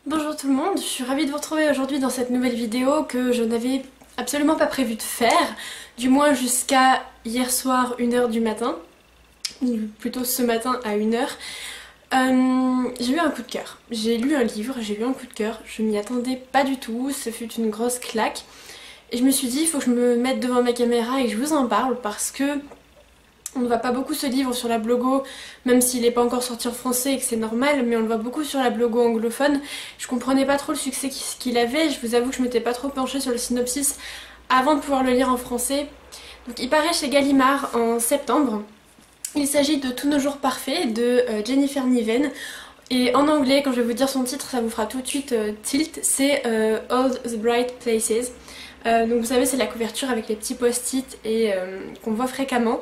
Bonjour tout le monde, je suis ravie de vous retrouver aujourd'hui dans cette nouvelle vidéo que je n'avais absolument pas prévu de faire, du moins jusqu'à hier soir 1h du matin, ou plutôt ce matin à 1h. J'ai eu un coup de cœur, j'ai lu un livre, j'ai eu un coup de cœur, je m'y attendais pas du tout, ce fut une grosse claque. Et je me suis dit, il faut que je me mette devant ma caméra et que je vous en parle parce que on ne voit pas beaucoup ce livre sur la blogo, même s'il n'est pas encore sorti en français et que c'est normal, mais on le voit beaucoup sur la blogo anglophone. Je comprenais pas trop le succès qu'il avait, je vous avoue que je m'étais pas trop penchée sur le synopsis avant de pouvoir le lire en français. Donc il paraît chez Gallimard en septembre. Il s'agit de Tous nos jours parfaits de Jennifer Niven. Et en anglais, quand je vais vous dire son titre, ça vous fera tout de suite tilt, c'est All the Bright Places. Donc vous savez, c'est la couverture avec les petits post-it et qu'on voit fréquemment.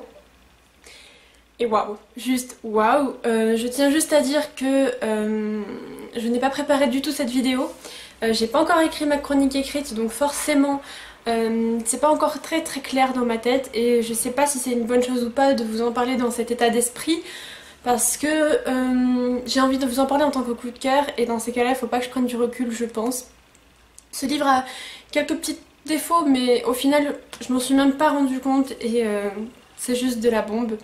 Et waouh, juste waouh. Je tiens juste à dire que je n'ai pas préparé du tout cette vidéo. J'ai pas encore écrit ma chronique écrite, donc forcément c'est pas encore très clair dans ma tête et je sais pas si c'est une bonne chose ou pas de vous en parler dans cet état d'esprit parce que j'ai envie de vous en parler en tant que coup de cœur et dans ces cas-là il faut pas que je prenne du recul, je pense. Ce livre a quelques petits défauts mais au final je m'en suis même pas rendu compte et c'est juste de la bombe.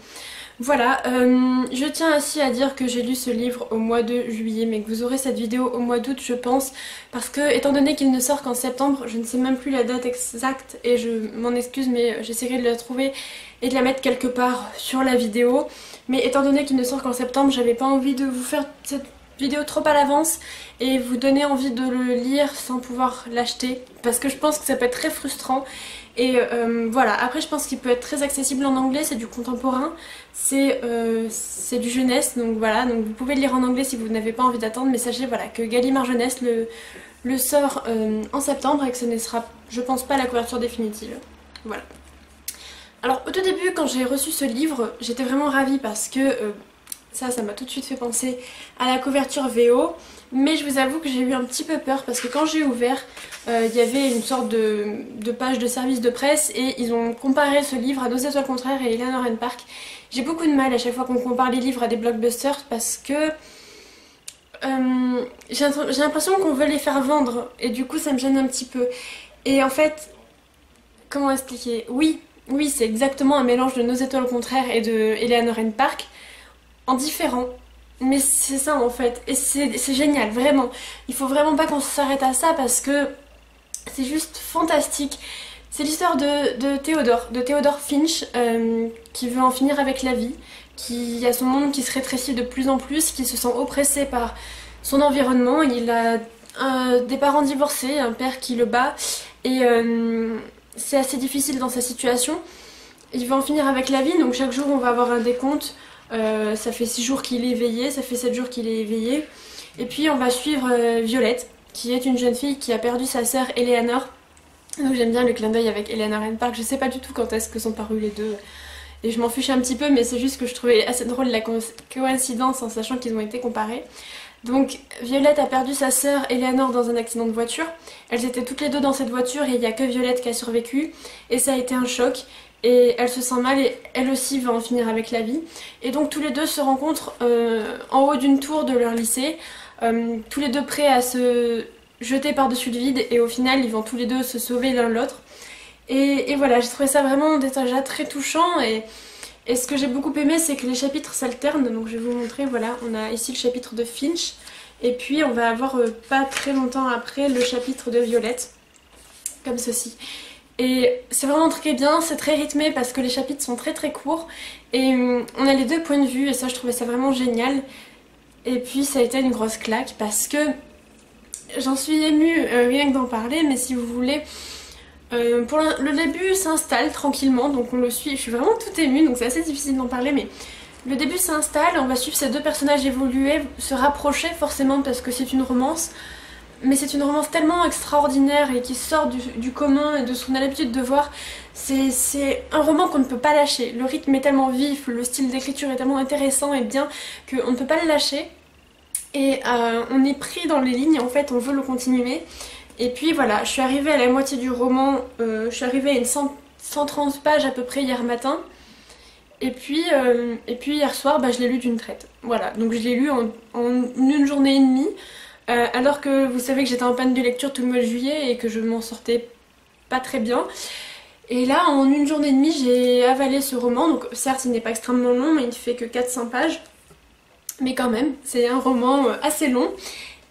Voilà, je tiens aussi à dire que j'ai lu ce livre au mois de juillet, mais que vous aurez cette vidéo au mois d'août, je pense, parce que, étant donné qu'il ne sort qu'en septembre, je ne sais même plus la date exacte, et je m'en excuse, mais j'essaierai de la trouver et de la mettre quelque part sur la vidéo. Mais étant donné qu'il ne sort qu'en septembre, j'avais pas envie de vous faire cette vidéo trop à l'avance et vous donner envie de le lire sans pouvoir l'acheter, parce que je pense que ça peut être très frustrant. Et voilà, après je pense qu'il peut être très accessible en anglais, c'est du contemporain, c'est du jeunesse, donc voilà, donc vous pouvez le lire en anglais si vous n'avez pas envie d'attendre, mais sachez voilà, que Gallimard Jeunesse le sort en septembre et que ce ne sera, je pense, pas la couverture définitive. Voilà. Alors au tout début, quand j'ai reçu ce livre, j'étais vraiment ravie parce que ça m'a tout de suite fait penser à la couverture VO. Mais je vous avoue que j'ai eu un petit peu peur parce que quand j'ai ouvert, il y avait une sorte de page de service de presse et ils ont comparé ce livre à Nos étoiles contraires et Eleanor and Park. J'ai beaucoup de mal à chaque fois qu'on compare les livres à des blockbusters parce que j'ai l'impression qu'on veut les faire vendre et du coup ça me gêne un petit peu. Et en fait, comment expliquer? Oui, c'est exactement un mélange de Nos étoiles contraires et de Eleanor and Park en différent. Mais c'est ça en fait, et c'est génial, vraiment. Il faut vraiment pas qu'on s'arrête à ça parce que c'est juste fantastique. C'est l'histoire de Théodore Finch, qui veut en finir avec la vie, qui a son monde qui se rétrécit de plus en plus, qui se sent oppressé par son environnement. Il a des parents divorcés, un père qui le bat, et c'est assez difficile dans sa situation. Il veut en finir avec la vie, donc chaque jour on va avoir un décompte. Ça fait 6 jours qu'il est éveillé, ça fait 7 jours qu'il est éveillé. Et puis on va suivre Violette, qui est une jeune fille qui a perdu sa sœur Eleanor. Donc j'aime bien le clin d'œil avec Eleanor and Park. Je sais pas du tout quand est-ce que sont parus les deux. Et je m'en fiche un petit peu, mais c'est juste que je trouvais assez drôle la coïncidence en sachant qu'ils ont été comparés. Donc Violette a perdu sa sœur Eleanor dans un accident de voiture. Elles étaient toutes les deux dans cette voiture et il n'y a que Violette qui a survécu. Et ça a été un choc. Et elle se sent mal et elle aussi va en finir avec la vie. Et donc tous les deux se rencontrent en haut d'une tour de leur lycée, tous les deux prêts à se jeter par-dessus le vide et au final ils vont tous les deux se sauver l'un l'autre. Et voilà, j'ai trouvé ça vraiment déjà très touchant et ce que j'ai beaucoup aimé c'est que les chapitres s'alternent, donc je vais vous montrer, voilà, on a ici le chapitre de Finch et puis on va avoir pas très longtemps après le chapitre de Violette, comme ceci. Et c'est vraiment très bien, c'est très rythmé parce que les chapitres sont très courts et on a les deux points de vue et ça je trouvais ça vraiment génial. Et puis ça a été une grosse claque parce que j'en suis émue rien que d'en parler, mais si vous voulez, pour le début s'installe tranquillement, donc on le suit, je suis vraiment toute émue donc c'est assez difficile d'en parler, mais le début s'installe, on va suivre ces deux personnages évoluer, se rapprocher forcément parce que c'est une romance. Mais c'est une romance tellement extraordinaire et qui sort du commun et de ce qu'on a l'habitude de voir. C'est un roman qu'on ne peut pas lâcher. Le rythme est tellement vif, le style d'écriture est tellement intéressant et bien qu'on ne peut pas le lâcher. Et on est pris dans les lignes, en fait on veut le continuer. Et puis voilà, je suis arrivée à la moitié du roman, je suis arrivée à une 130 pages à peu près hier matin. Et puis hier soir, je l'ai lu d'une traite. Voilà, donc je l'ai lu en une journée et demie. alors que vous savez que j'étais en panne de lecture tout le mois de juillet et que je m'en sortais pas très bien. Et là, en une journée et demie, j'ai avalé ce roman. Donc certes, il n'est pas extrêmement long, mais il ne fait que 400 pages. Mais quand même, c'est un roman assez long.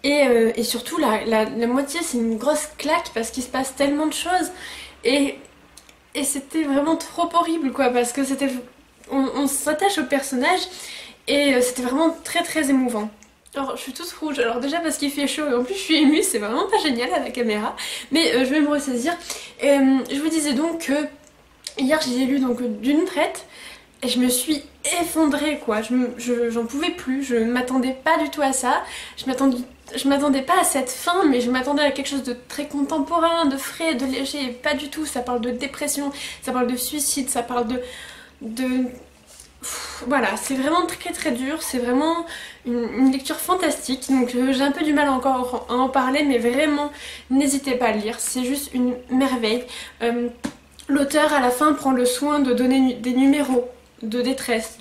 Et surtout, la moitié, c'est une grosse claque parce qu'il se passe tellement de choses. Et c'était vraiment trop horrible, quoi, parce que c'était... On s'attache au personnage et c'était vraiment très très émouvant. Alors je suis toute rouge, alors déjà parce qu'il fait chaud et en plus je suis émue, c'est vraiment pas génial à la caméra, mais je vais me ressaisir. Je vous disais donc que hier j'ai lu donc d'une traite et je me suis effondrée, quoi, j'en pouvais plus, je m'attendais pas du tout à ça, je m'attendais pas à cette fin, mais je m'attendais à quelque chose de très contemporain, de frais, de léger, et pas du tout. Ça parle de dépression, ça parle de suicide, ça parle de... Voilà, c'est vraiment très très dur, c'est vraiment une lecture fantastique, donc j'ai un peu du mal encore à en parler, mais vraiment n'hésitez pas à le lire, c'est juste une merveille. L'auteur à la fin prend le soin de donner des numéros de détresse,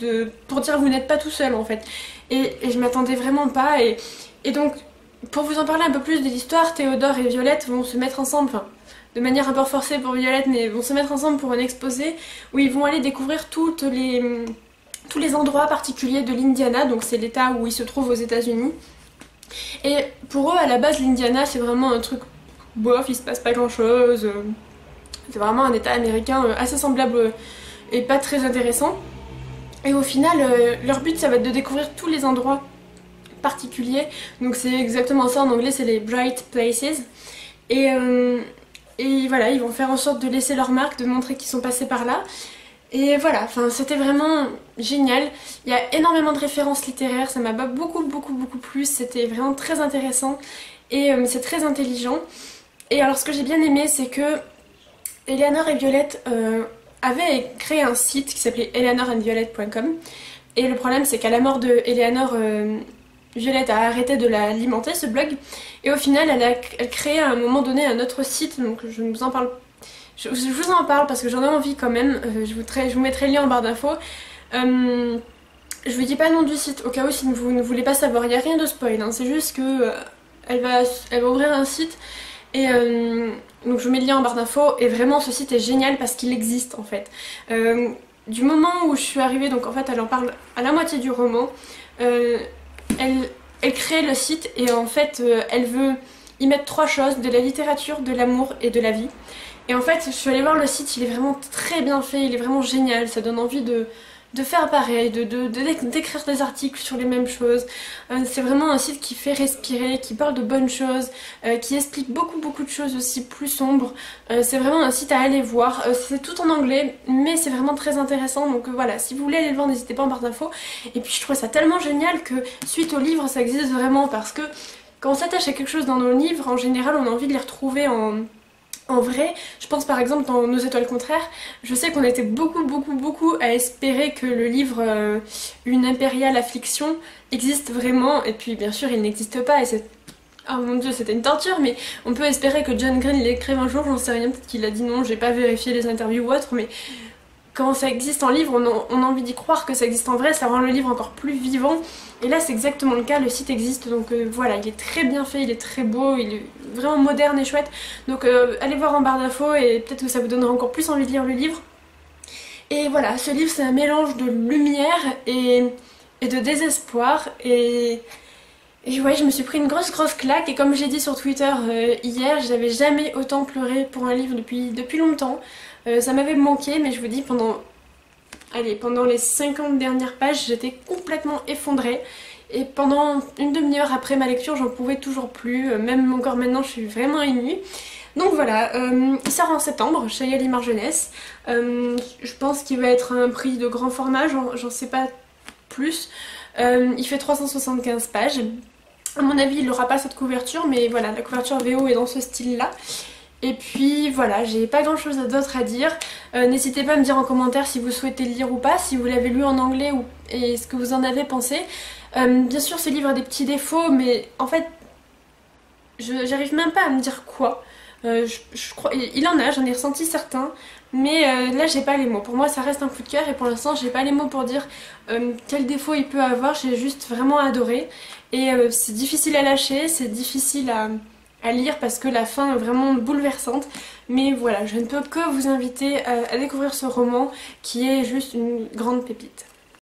pour dire vous n'êtes pas tout seul en fait, et je m'attendais vraiment pas, et donc pour vous en parler un peu plus de l'histoire, Théodore et Violette vont se mettre ensemble, enfin de manière un peu forcée pour Violette, mais vont se mettre ensemble pour un exposé où ils vont aller découvrir tous les endroits particuliers de l'Indiana, donc c'est l'état où ils se trouvent aux États-Unis. Et pour eux, à la base, l'Indiana, c'est vraiment un truc bof, il se passe pas grand-chose. C'est vraiment un état américain assez semblable et pas très intéressant. Et au final, leur but, ça va être de découvrir tous les endroits particuliers. Donc c'est exactement ça, en anglais, c'est les Bright Places. Et voilà, ils vont faire en sorte de laisser leur marque, de montrer qu'ils sont passés par là. Et voilà, enfin c'était vraiment génial. Il y a énormément de références littéraires, ça m'a beaucoup plu, c'était vraiment très intéressant et c'est très intelligent. Et alors ce que j'ai bien aimé, c'est que Eleanor et Violette avaient créé un site qui s'appelait eleanorandviolette.com, et le problème c'est qu'à la mort de Eleanor, Violette a arrêté de l'alimenter, ce blog, et au final elle créé à un moment donné un autre site, donc je ne vous en parle pas. Je vous en parle parce que j'en ai envie quand même, je vous mettrai le lien en barre d'infos. Je vous dis pas le nom du site au cas où si vous ne voulez pas savoir, il n'y a rien de spoil, hein. C'est juste que elle va ouvrir un site et donc je vous mets le lien en barre d'infos, et vraiment ce site est génial parce qu'il existe en fait. Du moment où je suis arrivée, donc en fait elle en parle à la moitié du roman, elle crée le site et en fait elle veut y mettre 3 choses: de la littérature, de l'amour et de la vie. Et en fait, je suis allée voir le site, il est vraiment très bien fait, il est vraiment génial, ça donne envie de faire pareil, d'écrire des articles sur les mêmes choses. C'est vraiment un site qui fait respirer, qui parle de bonnes choses, qui explique beaucoup de choses aussi plus sombres. C'est vraiment un site à aller voir, c'est tout en anglais, mais c'est vraiment très intéressant, donc voilà, si vous voulez aller le voir, n'hésitez pas en barre d'infos. Et puis je trouve ça tellement génial que suite au livre, ça existe vraiment, parce que quand on s'attache à quelque chose dans nos livres, en général, on a envie de les retrouver en vrai. Je pense par exemple dans Nos étoiles contraires, je sais qu'on était beaucoup à espérer que le livre Une impériale affliction existe vraiment, et puis bien sûr il n'existe pas, et c'est... Oh mon dieu, c'était une torture, mais on peut espérer que John Green l'écrive un jour, j'en sais rien, peut-être qu'il a dit non, j'ai pas vérifié les interviews ou autre, mais quand ça existe en livre, on a envie d'y croire que ça existe en vrai, ça rend le livre encore plus vivant. Et là c'est exactement le cas, le site existe, donc voilà, il est très bien fait, il est très beau, il est vraiment moderne et chouette. Donc allez voir en barre d'infos et peut-être que ça vous donnera encore plus envie de lire le livre. Et voilà, ce livre c'est un mélange de lumière et de désespoir, et ouais, je me suis pris une grosse claque, et comme j'ai dit sur Twitter hier, j'avais jamais autant pleuré pour un livre depuis longtemps. Ça m'avait manqué, mais je vous dis, pendant les 50 dernières pages, j'étais complètement effondrée. Et pendant une demi-heure après ma lecture, j'en pouvais toujours plus. Même encore maintenant, je suis vraiment émue. Donc voilà, il sort en septembre chez Gallimard Jeunesse. Je pense qu'il va être un prix de grand format, j'en sais pas plus. Il fait 375 pages. À mon avis, il n'aura pas cette couverture, mais voilà, la couverture VO est dans ce style-là. Et puis voilà, j'ai pas grand chose d'autre à dire. N'hésitez pas à me dire en commentaire si vous souhaitez le lire ou pas, si vous l'avez lu en anglais et ce que vous en avez pensé. Bien sûr, ce livre a des petits défauts, mais en fait, j'arrive même pas à me dire quoi. Je crois, il en a, j'en ai ressenti certains, mais là j'ai pas les mots. Pour moi ça reste un coup de cœur, et pour l'instant j'ai pas les mots pour dire quel défaut il peut avoir. J'ai juste vraiment adoré, et c'est difficile à lâcher, c'est difficile à lire parce que la fin est vraiment bouleversante. Mais voilà, je ne peux que vous inviter à découvrir ce roman qui est juste une grande pépite.